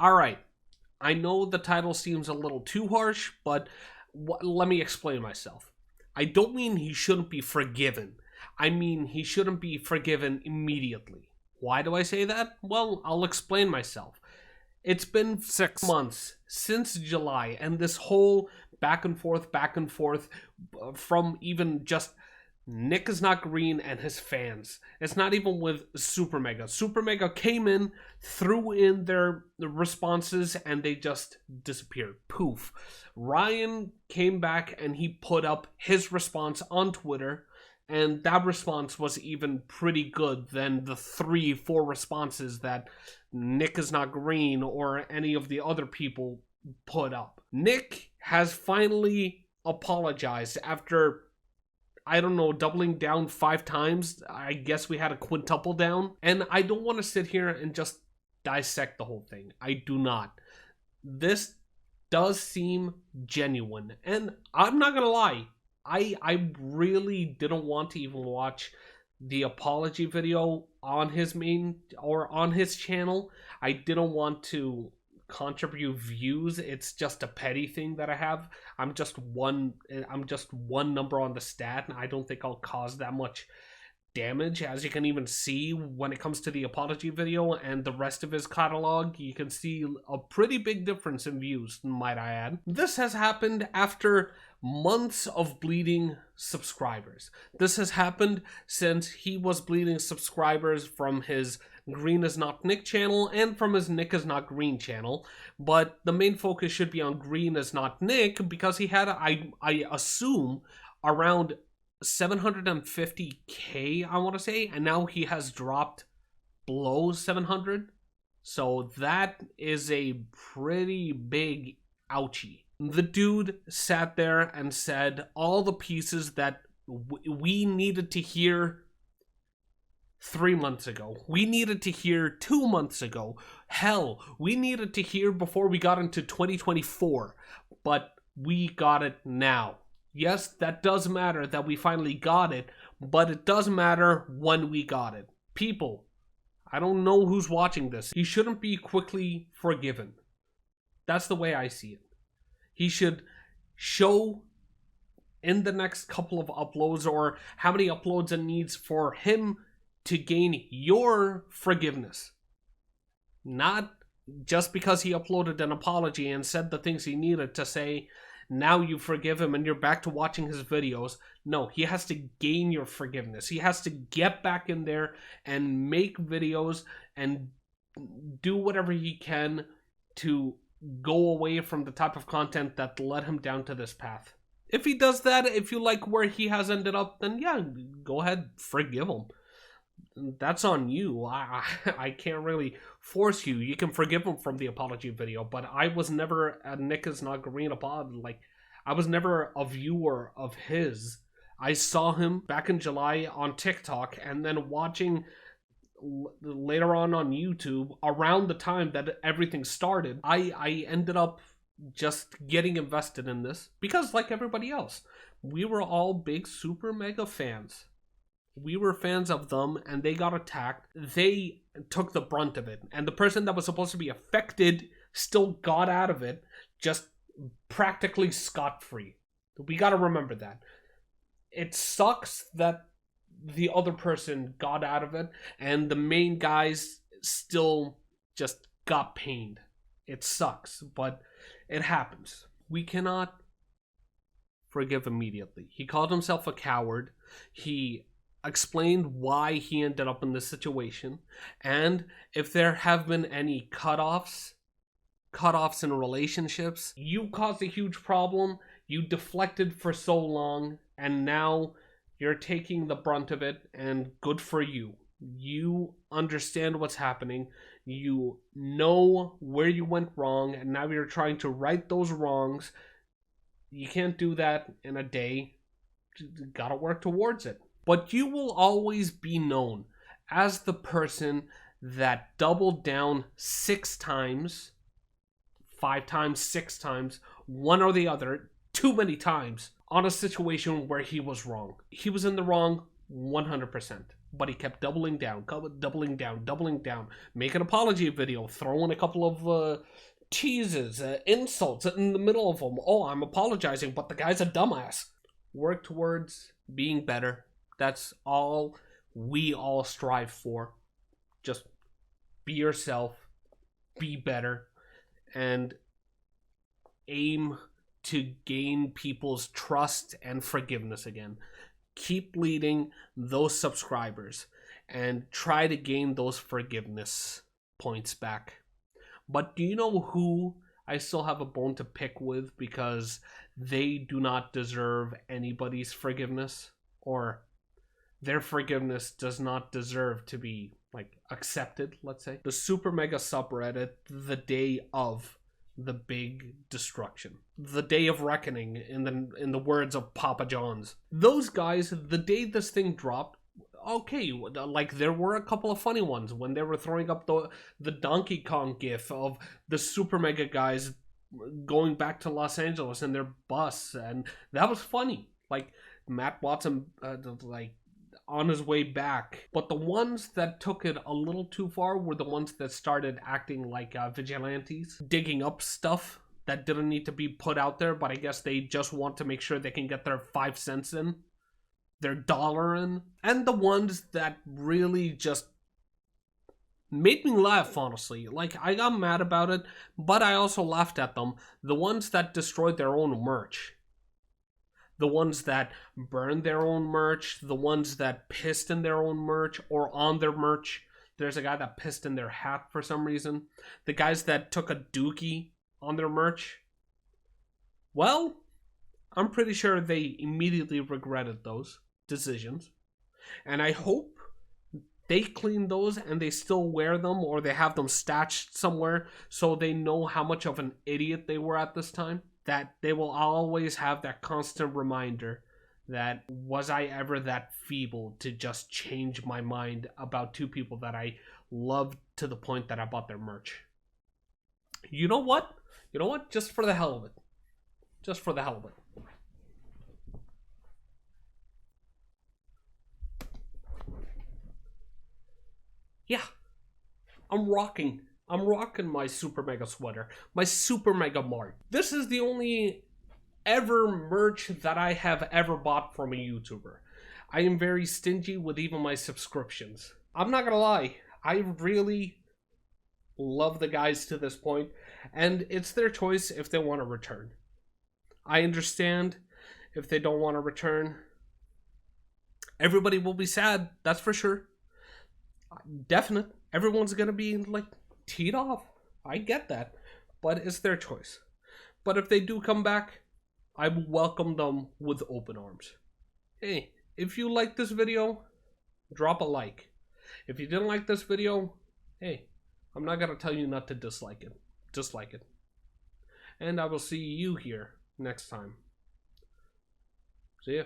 Alright, I know the title seems a little too harsh, but let me explain myself. I don't mean he shouldn't be forgiven. I mean he shouldn't be forgiven immediately. Why do I say that? Well, I'll explain myself. It's been 6 months since July, and this whole back and forth, from even just Nickisnotgreen and his fans. It's not even with Super Mega. Super Mega came in, threw in their responses, and they just disappeared. Poof. Ryan came back and he put up his response on Twitter, and that response was even pretty good than the 3-4 responses that Nickisnotgreen or any of the other people put up. Nick has finally apologized after, I don't know, doubling down 5 times. I guess we had a quintuple down. And I don't want to sit here and just dissect the whole thing. I do not. This does seem genuine. And I'm not going to lie. I really didn't want to even watch the apology video on his main or on his channel. I didn't want to contribute views. It's just a petty thing that I have. I'm just one number on the stat, and I don't think I'll cause that much damage. As you can even see when it comes to the apology video and the rest of his catalog, you can see a pretty big difference in views, might I add. This has happened after months of bleeding subscribers. This has happened since he was bleeding subscribers from his Green is Not Nick channel and from his Nick is Not Green channel, but the main focus should be on Green is Not Nick because he had, I assume, around 750k, I want to say, and now he has dropped below 700. So that is a pretty big ouchie. The dude sat there and said all the pieces that we needed to hear 3 months ago. We needed to hear 2 months ago. Hell, we needed to hear before we got into 2024. But we got it now. Yes, that does matter that we finally got it, but it does matter when we got it. People, I don't know who's watching this. He shouldn't be quickly forgiven. That's the way I see it. He should show in the next couple of uploads or how many uploads it needs for him to gain your forgiveness. Not just because he uploaded an apology and said the things he needed to say, now you forgive him and you're back to watching his videos. No, he has to gain your forgiveness. He has to get back in there and make videos and do whatever he can to go away from the type of content that led him down to this path. If he does that, if you like where he has ended up, then yeah, go ahead, forgive him. That's on you. I can't really force you. You can forgive him from the apology video, but I was never a Nickisnotgreen apology. Like, I was never a viewer of his. I saw him back in July on TikTok, and then watching later on YouTube around the time that everything started. I ended up just getting invested in this because, like everybody else, we were all big Super Mega fans. We were fans of them, and they got attacked. They took the brunt of it, and the person that was supposed to be affected still got out of it, just practically scot-free. We gotta remember that. It sucks that the other person got out of it, and the main guys still just got pained. It sucks, but it happens. We cannot forgive immediately. He called himself a coward. He explained why he ended up in this situation, and if there have been any cutoffs in relationships, you caused a huge problem, you deflected for so long, and now you're taking the brunt of it, and good for you. You understand what's happening, you know where you went wrong, and now you're trying to right those wrongs. You can't do that in a day. You gotta work towards it. But you will always be known as the person that doubled down 6 times, 5 times, 6 times, one or the other, too many times, on a situation where he was wrong. He was in the wrong 100%. But he kept doubling down, doubling down, make an apology video, throwing a couple of teases, insults in the middle of them. Oh, I'm apologizing, but the guy's a dumbass. Work towards being better. That's all we all strive for. Just be yourself, be better, and aim to gain people's trust and forgiveness again. Keep leading those subscribers and try to gain those forgiveness points back. But do you know who I still have a bone to pick with because they do not deserve anybody's forgiveness, or their forgiveness does not deserve to be like accepted, let's say? The Super Mega subreddit, the day of the big destruction, the day of reckoning, in the words of Papa John's. Those guys, the day this thing dropped, okay, like there were a couple of funny ones when they were throwing up the Donkey Kong gif of the Super Mega guys going back to Los Angeles in their bus, and that was funny. Like Matt Watson, like on his way back. But the ones that took it a little too far were the ones that started acting like vigilantes, digging up stuff that didn't need to be put out there, but I guess they just want to make sure they can get their 5 cents in, their dollar in. And the ones that really just made me laugh, honestly. Like, I got mad about it, but I also laughed at them. The ones that destroyed their own merch. The ones that burned their own merch, the ones that pissed in their own merch or on their merch. There's a guy that pissed in their hat for some reason. The guys that took a dookie on their merch. Well, I'm pretty sure they immediately regretted those decisions. And I hope they clean those and they still wear them, or they have them stashed somewhere so they know how much of an idiot they were at this time. That they will always have that constant reminder that, was I ever that feeble to just change my mind about two people that I loved to the point that I bought their merch? You know what? Just for the hell of it. Just for the hell of it. Yeah. I'm rocking my Super Mega sweater, my Super Mega Mart. This is the only ever merch that I have ever bought from a YouTuber. I am very stingy with even my subscriptions. I'm not gonna lie, I really love the guys to this point, and it's their choice if they want to return. I understand if they don't want to return. Everybody will be sad, that's for sure. Definite. Everyone's gonna be like teed off. I get that, but it's their choice. But if they do come back, I will welcome them with open arms. Hey, if you like this video, drop a like. If you didn't like this video, hey, I'm not gonna tell you not to dislike it. Dislike it. And I will see you here next time. See ya.